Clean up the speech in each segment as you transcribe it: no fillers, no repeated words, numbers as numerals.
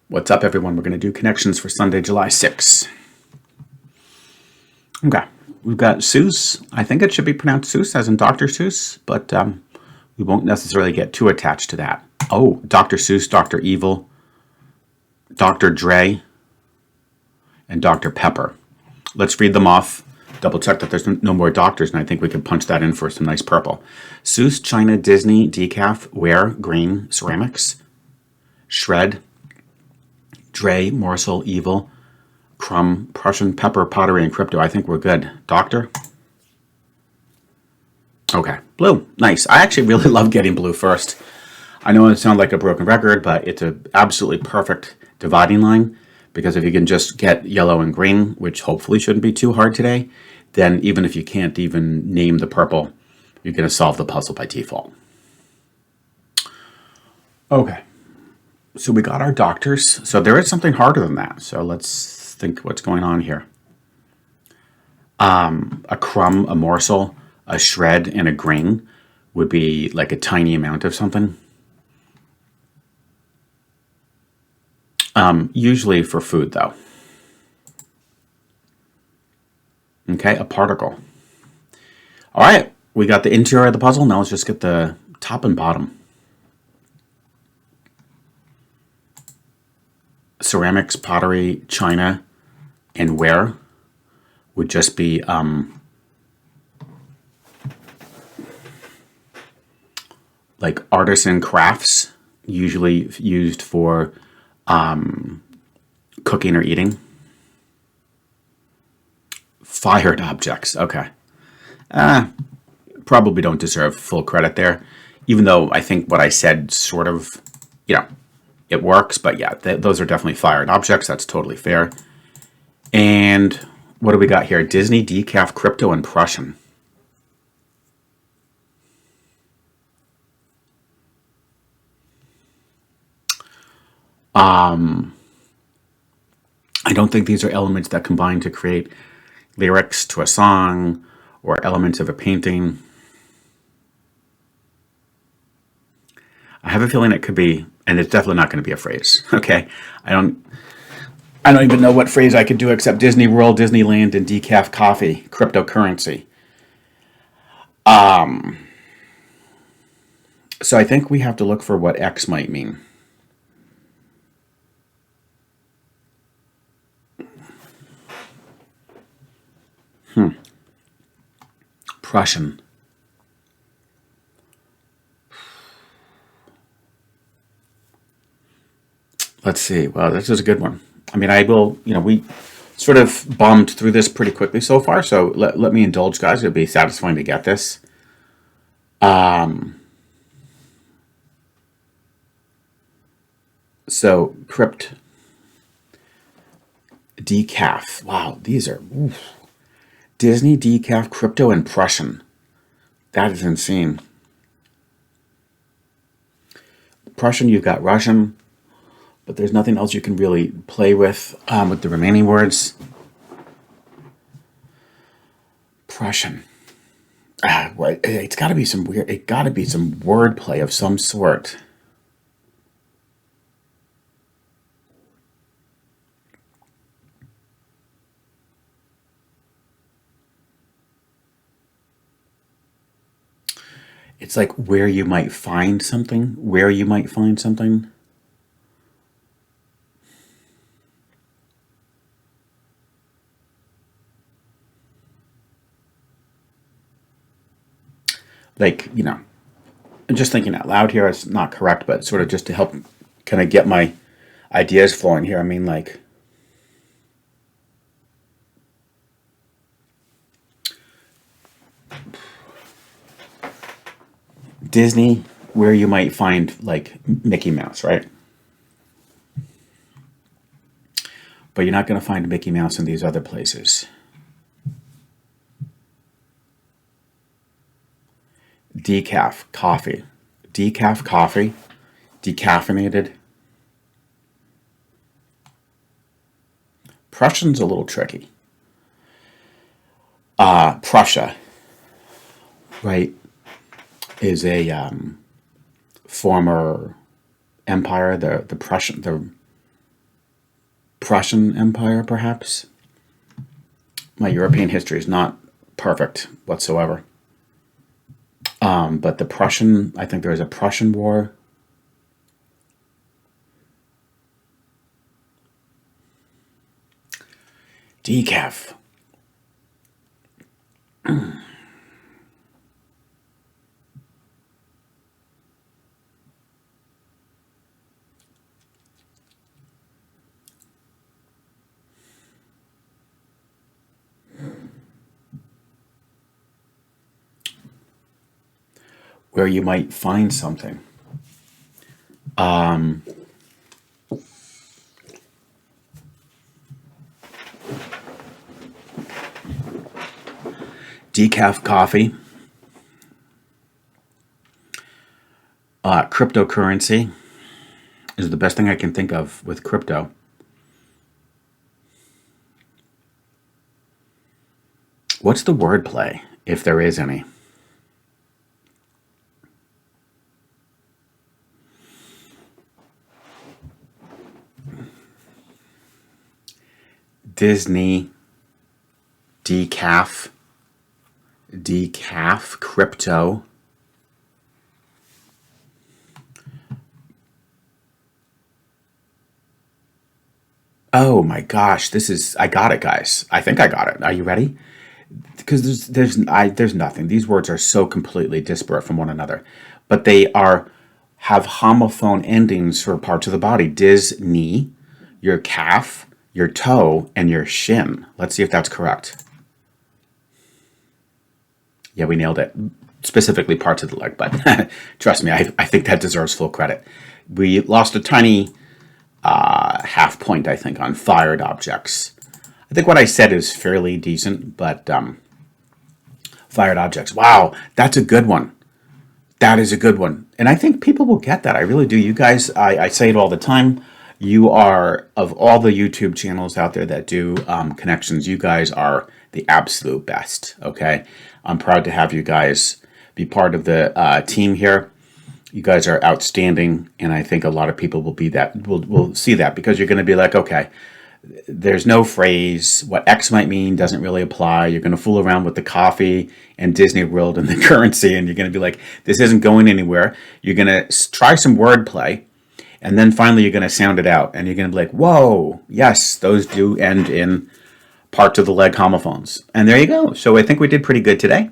What's up, everyone? We're going to do connections for Sunday, July 6th. Okay, we've got Seuss. I think it should be pronounced Seuss, as in Dr. Seuss, but we won't necessarily get too attached to that. Oh, Dr. Seuss, Dr. Evil, Dr. Dre, and Dr. Pepper. Let's read them off. Double check that there's no more doctors, and I think we can punch that in for some nice purple. Seuss, China, Disney, Decaf, Ware, Green, Ceramics, Shred, Dre, Morsel, Evil, Crumb, Prussian, Pepper, Pottery, and Crypto. I think we're good. Doctor? Okay. Blue. Nice. I actually really love getting blue first. I know it sounds like a broken record, but it's an absolutely perfect dividing line, because if you can just get yellow and green, which hopefully shouldn't be too hard today, then even if you can't even name the purple, you're going to solve the puzzle by default. Okay. So we got our doctors. So there is something harder than that. So let's think what's going on here. A crumb, a morsel, a shred, and a grain would be like a tiny amount of something. Usually for food, though. Okay, a particle. All right, we got the interior of the puzzle. Now let's just get the top and bottom. Ceramics, pottery, china, and ware would just be like artisan crafts, usually used for cooking or eating. Fired objects, okay. Probably don't deserve full credit there, even though I think what I said sort of, it works, but yeah, those are definitely fired objects. That's totally fair. And what do we got here? Disney, Decaf, Crypto, and Prussian. I don't think these are elements that combine to create lyrics to a song or elements of a painting. I have a feeling it could be, and it's definitely not going to be a phrase. Okay, I don't even know what phrase I could do except Disney World, Disneyland, and decaf coffee, cryptocurrency. So I think we have to look for what X might mean. Prussian. Let's see. Well, this is a good one. I mean, I will, we sort of bombed through this pretty quickly so far, so let me indulge, guys. It'll be satisfying to get this. So, crypt, decaf. Wow, these are Disney, decaf, crypto, and Prussian. That is insane. Prussian, you've got Russian, but there's nothing else you can really play with the remaining words. Prussian. It's got to be some weird. It got to be some wordplay of some sort. It's like where you might find something. Where you might find something. Like, I'm just thinking out loud here. It's not correct, but sort of just to help kind of get my ideas flowing here. I mean, like, Disney, where you might find like Mickey Mouse, right? But you're not going to find Mickey Mouse in these other places. Decaf coffee. Decaf coffee. Decaffeinated. Prussian's a little tricky. Prussia, right, is a former empire. The Prussian, Prussian Empire, perhaps. My European history is not perfect whatsoever. But the Prussian, I think there was a Prussian War. Decaf. Where you might find something. Decaf coffee. Cryptocurrency is the best thing I can think of with crypto. What's the wordplay, if there is any? Disney, decaf, crypto. Oh my gosh, I got it, guys. I think I got it. Are you ready? Because there's nothing. These words are so completely disparate from one another, but they have homophone endings for parts of the body. Disney, your calf, your toe, and your shin. Let's see if that's correct. Yeah, we nailed it. Specifically parts of the leg, but trust me, I think that deserves full credit. We lost a tiny half point, I think, on fired objects. I think what I said is fairly decent, but fired objects. Wow, that's a good one. That is a good one. And I think people will get that. I really do. You guys, I say it all the time. You are, of all the YouTube channels out there that do connections, you guys are the absolute best, okay? I'm proud to have you guys be part of the team here. You guys are outstanding, and I think a lot of people will see that, because you're going to be like, okay, there's no phrase. What X might mean doesn't really apply. You're going to fool around with the coffee and Disney World and the currency, and you're going to be like, this isn't going anywhere. You're going to try some wordplay, and then finally you're going to sound it out, and you're going to be like, whoa, yes, those do end in parts of the leg homophones. And there you go. So I think we did pretty good today.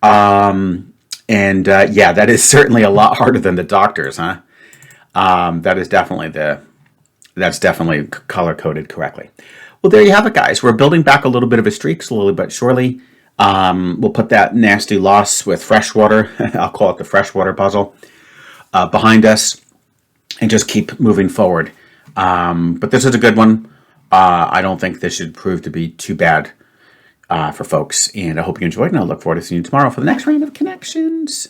Yeah, that is certainly a lot harder than the doctors, huh? That's definitely color coded correctly. Well, there you have it, guys. We're building back a little bit of a streak slowly but surely. We'll put that nasty loss with freshwater, I'll call it the freshwater puzzle, behind us, and just keep moving forward. But this is a good one. I don't think this should prove to be too bad for folks. And I hope you enjoyed, and I look forward to seeing you tomorrow for the next round of connections.